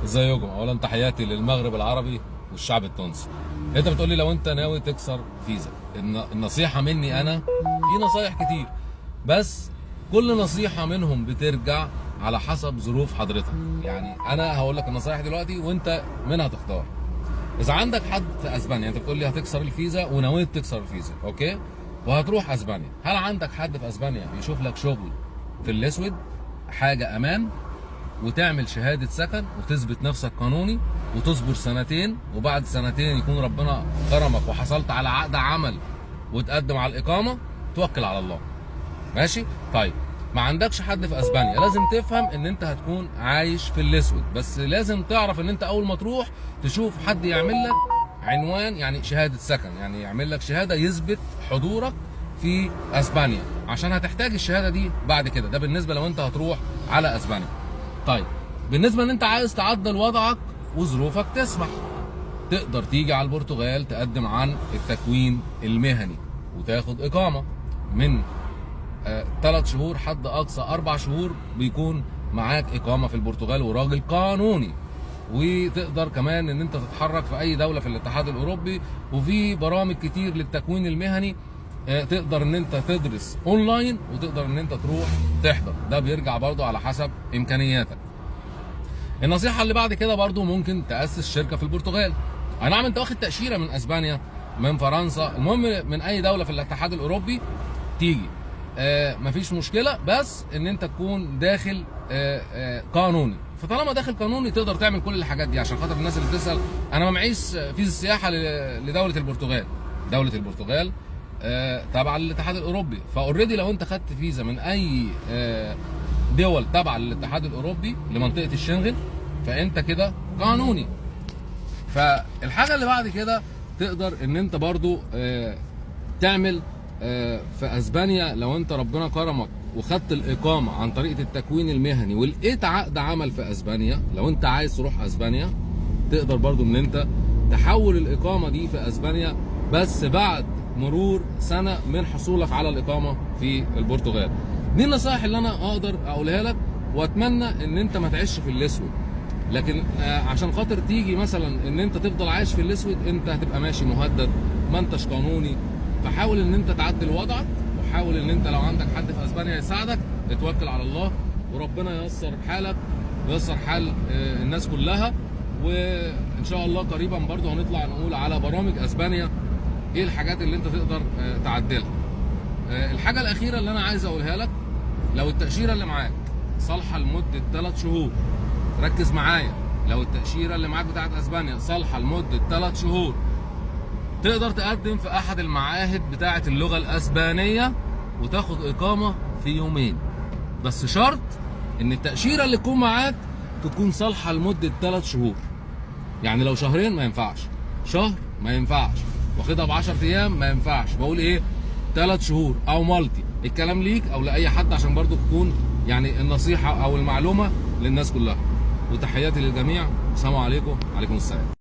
ازيكم؟ اولا تحياتي للمغرب العربي والشعب التونسي. انت بتقول لي لو انت ناوي تكسر فيزا، النصيحه مني انا في نصايح كتير، بس كل نصيحه منهم بترجع على حسب ظروف حضرتك. يعني انا هقول لك النصايح دلوقتي وانت منها تختار. اذا عندك حد في اسبانيا، انت بتقول لي هتكسر الفيزا ونويت تكسر الفيزا، اوكي، وهتروح اسبانيا، هل عندك حد في اسبانيا يشوف لك شغل في الاسود، حاجه امان، وتعمل شهاده سكن وتثبت نفسك قانوني وتصبر سنتين، وبعد سنتين يكون ربنا كرمك وحصلت على عقد عمل وتقدم على الاقامه، توكل على الله. ماشي؟ طيب ما عندكش حد في اسبانيا، لازم تفهم ان انت هتكون عايش في الاسود، بس لازم تعرف ان انت اول ما تروح تشوف حد يعمل لك عنوان، يعني شهاده سكن، يعني يعمل لك شهاده يثبت حضورك في اسبانيا، عشان هتحتاج الشهاده دي بعد كده. ده بالنسبه لو انت هتروح على اسبانيا. طيب بالنسبه ان انت عايز تعدل وضعك وظروفك تسمح، تقدر تيجي على البرتغال تقدم عن التكوين المهني وتاخد اقامه من 3 شهور حد اقصى 4 شهور، بيكون معاك اقامه في البرتغال وراجل قانوني. وتقدر كمان ان انت تتحرك في اي دوله في الاتحاد الاوروبي، وفي برامج كتير للتكوين المهني تقدر ان انت تدرس اونلاين، وتقدر ان انت تروح تحضر. ده بيرجع برضو على حسب امكانياتك. النصيحه اللي بعد كده برضو ممكن تاسس شركه في البرتغال. اي نعم انت واخد تاشيره من اسبانيا، من فرنسا، المهم من اي دوله في الاتحاد الاوروبي تيجي، مفيش مشكله، بس ان انت تكون داخل قانوني. فطالما داخل قانوني تقدر تعمل كل الحاجات دي. عشان خاطر الناس اللي بتسال، انا ما معيش فيزا السياحه لدوله البرتغال. دوله البرتغال تابعه للاتحاد الاوروبي، فاوريدي لو انت خدت فيزا من اي دول تابعه للاتحاد الاوروبي لمنطقه الشنغن، فانت كده قانوني. فالحاجه اللي بعد كده تقدر ان انت برضو تعمل في اسبانيا، لو انت ربنا كرمك وخدت الاقامه عن طريقه التكوين المهني ولقيت عقد عمل في اسبانيا، لو انت عايز تروح اسبانيا تقدر برضو ان انت تحول الاقامه دي في اسبانيا، بس بعد مرور سنه من حصولك على الاقامه في البرتغال. دي النصائح اللي انا اقدر اقولها لك، واتمنى ان انت ما تعيش في الاسود. لكن عشان خاطر تيجي مثلا ان انت تفضل عايش في الاسود، انت هتبقى ماشي مهدد، ما انتش قانوني. فحاول ان انت تعدل وضعك، وحاول ان انت لو عندك حد في اسبانيا يساعدك، اتوكل على الله وربنا ييسر حالك وييسر حال الناس كلها. وان شاء الله قريبا برضو هنطلع نقول على برامج اسبانيا ايه الحاجات اللي انت تقدر تعدلها. الحاجه الاخيره اللي انا عايز اقولها لك، لو التاشيره اللي معاك صالحه لمده 3 شهور، ركز معايا، لو التاشيره اللي معاك بتاعت اسبانيا صالحه لمده 3 شهور، تقدر تقدم في احد المعاهد بتاعه اللغه الاسبانيه وتاخد اقامه في يومين. بس شرط ان التاشيره اللي تكون معاك تكون صالحه لمده 3 شهور. يعني لو شهرين ما ينفعش، شهر ما ينفعش، واخدها ب 10 ايام ما ينفعش. بقول ايه؟ 3 شهور او مالتي. الكلام ليك او لاي حد، عشان برضو تكون يعني النصيحه او المعلومه للناس كلها. وتحياتي للجميع، السلام عليكم. وعليكم السلام.